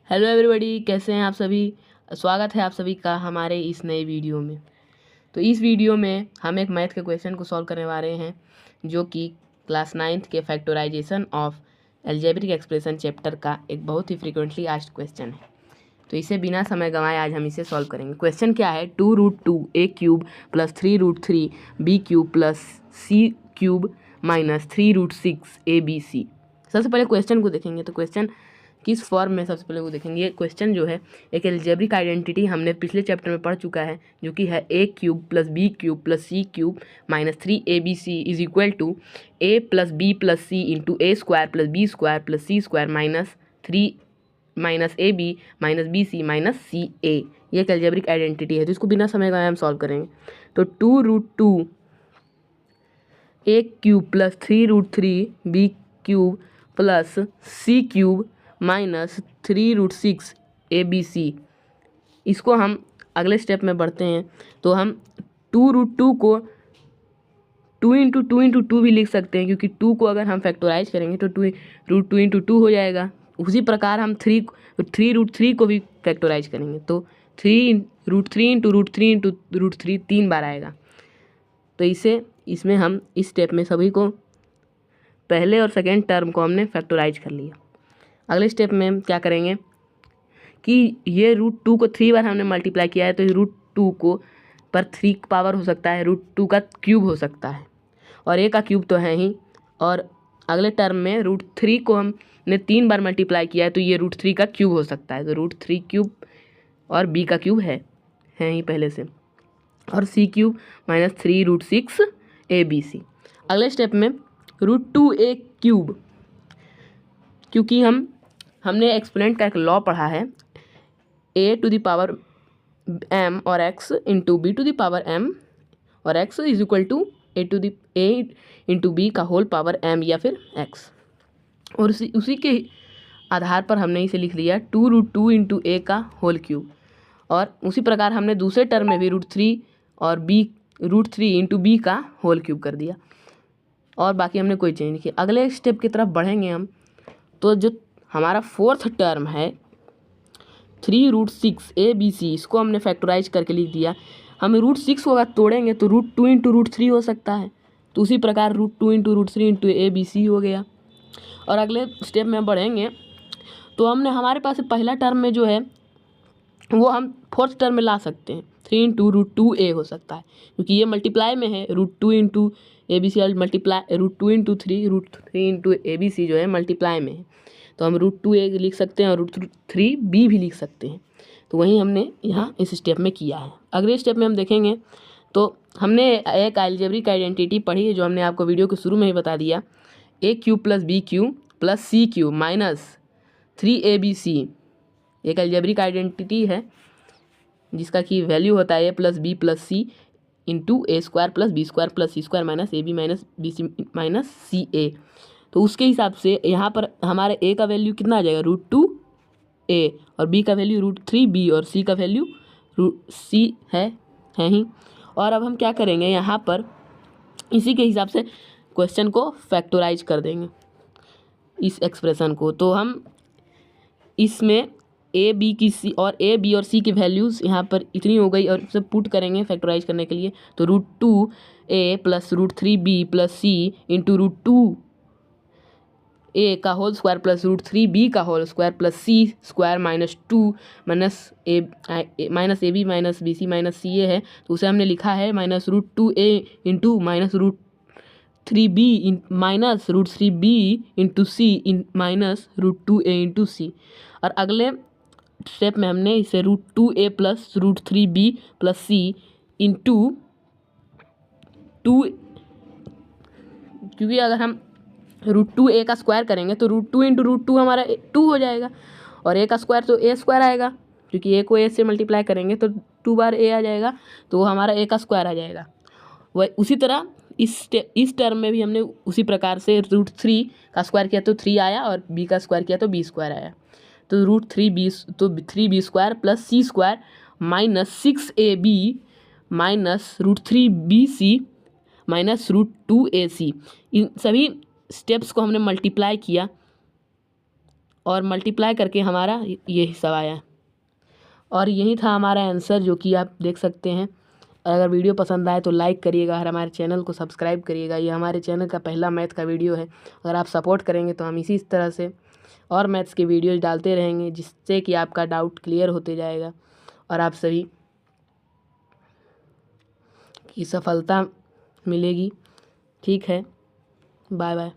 Hello everybody, कैसे हैं आप सभी। स्वागत है आप सभी का हमारे इस नए वीडियो में। तो इस वीडियो में हम एक मैथ के क्वेश्चन को सॉल्व करने वाले हैं जो कि क्लास 9th के factorization of algebraic expression chapter का एक बहुत ही फ्रीक्वेंटली आस्क्ड क्वेश्चन है। तो इसे बिना समय गंवाए आज हम इसे सॉल्व करेंगे। क्वेश्चन क्या है, 2√2 a cube plus 3√3 b cube plus c cube minus 3√6 abc। सबसे पहले क्वेश्चन को देखेंगे। तो क्वेश्चन किस फॉर्म में, सबसे पहले वो देखेंगे। ये क्वेश्चन जो है एक अलजेब्रिक आइडेंटिटी हमने पिछले चैप्टर में पढ़ चुका है, जो कि है a cube plus b cube plus c cube minus 3abc is equal to a plus b plus c into a square plus b square plus c square minus 3 minus ab minus B C minus C A. ये एक algebraic identity है, तो इसको बिना समय गंवाए हम solve करेंगे। तो 2√2 a cube plus 3√3 b cube plus c cube minus 3√6 abc, इसको हम अगले स्टेप में बढ़ते हैं। तो हम 2√2 को 2 भी लिख सकते हैं, क्योंकि 2 को अगर हम फैक्टराइज करेंगे तो 2√2 हो जाएगा। उसी प्रकार हम 3√3 को भी फैक्टराइज करेंगे तो 3√3 इंटू √3 3 बार आएगा। तो इसमें हम इस स्टेप में सभी को पहले और सेकेंड टर्म को हमने फैक्टराइज कर लिया। अगले स्टेप में हम क्या करेंगे कि ये √2 को 3 बार हमने मल्टीप्लाई किया है, तो √2 को पर 3 पावर हो सकता है, √2 का क्यूब हो सकता है, और a का क्यूब तो है ही। और अगले टर्म में √3 को हमने 3 बार मल्टीप्लाई किया है, तो ये √3 का क्यूब हो सकता है। तो √3 क्यूब और b का क्यूब है ही पहले से, और c क्यूब माइनस 3√6 abc। अगले स्टेप में √2a क्यूब, क्योंकि हमने एक्सपोनेंट का एक लॉ पढ़ा है, a to the power m और x into b to the power m और x is equal to a into b का होल पावर m या फिर x। और उसी के आधार पर हमने इसे लिख लिया 2√2 इंटू a का होल क्यूब। और उसी प्रकार हमने दूसरे टर्म में भी √3 और √3 इंटू बी का होल क्यूब कर दिया, और बाकी हमने कोई चेंज नहीं किया। अगले स्टेप की तरफ बढ़ेंगे हम, तो जो हमारा फोर्थ टर्म है 3√6 abc, इसको हमने फैक्टराइज करके लिख दिया। हम √6 को अगर तोड़ेंगे तो √2 इंटू √3 हो सकता है, तो उसी प्रकार √2 इंटू √3 इंटू abc हो गया। और अगले स्टेप में बढ़ेंगे तो हमने हमारे पास पहला टर्म में जो है वो हम फोर्थ टर्म में ला सकते हैं, 3 इंटू √2a हो सकता है, क्योंकि ये मल्टीप्लाई में है। √2 into abc multiply √2 into 3 into abc जो है मल्टीप्लाई में है, तो हम √2a लिख सकते हैं और √3b भी लिख सकते हैं। तो वही हमने यहाँ इस स्टेप में किया है। अगले स्टेप में हम देखेंगे तो हमने एक अलजेब्रिक आइडेंटिटी पढ़ी है, जो हमने आपको वीडियो के शुरू में ही बता दिया, a cube plus b cube plus c cube minus 3abc। एक अलजेब्रिक आइडेंटिटी है जिसका कि वैल्यू होता है a plus b plus c into a square plus b square plus c square minus ab minus B C minus C A. तो उसके हिसाब से यहाँ पर हमारे a का वैल्यू कितना आ जाएगा, √2a, और b का वैल्यू √3b, और c का वैल्यू c है ही। और अब हम क्या करेंगे, यहाँ पर इसी के हिसाब से क्वेश्चन को फैक्टराइज कर देंगे इस एक्सप्रेशन को। तो हम इसमें a b की c और a b और c की वैल्यूज़ यहाँ पर इतनी हो गई, और इसे पुट करेंगे फैक्टराइज करने के लिए। तो √2a plus √3b plus c into √2a का होल स्क्वायर प्लस √3b का whole square plus c square minus 2 minus A B minus B C minus C A है, तो उसे हमने लिखा है minus √2a into minus √3b minus √3b into C minus √2a into C. और अगले step में हमने इसे √2a प्लस √3b प्लस सी इंटू 2, क्योंकि अगर हम √2a का स्क्वायर करेंगे तो √2 इंटू √2 हमारा 2 हो जाएगा, और a का स्क्वायर तो a स्क्वायर आएगा, क्योंकि a को a से मल्टीप्लाई करेंगे तो 2 बार a आ जाएगा, तो वो हमारा a का स्क्वायर आ जाएगा। वह उसी तरह इस टर्म में भी हमने उसी प्रकार से √3 का स्क्वायर किया तो 3 आया, और b का स्क्वायर किया तो b स्क्वायर आया। तो √3b square plus c square minus 6ab minus √3bc minus √2ac। इन सभी स्टेप्स को हमने मल्टीप्लाई किया, और मल्टीप्लाई करके हमारा ये हिस्सा आया। और यही था हमारा आंसर, जो कि आप देख सकते हैं। अगर वीडियो पसंद आए तो लाइक करिएगा और हमारे चैनल को सब्सक्राइब करिएगा। ये हमारे चैनल का पहला मैथ का वीडियो है। अगर आप सपोर्ट करेंगे तो हम इसी तरह से और मैथ्स के वीडियोज डालते रहेंगे, जिससे कि आपका डाउट क्लियर होते जाएगा और आप सभी की सफलता मिलेगी। ठीक है, बाय बाय।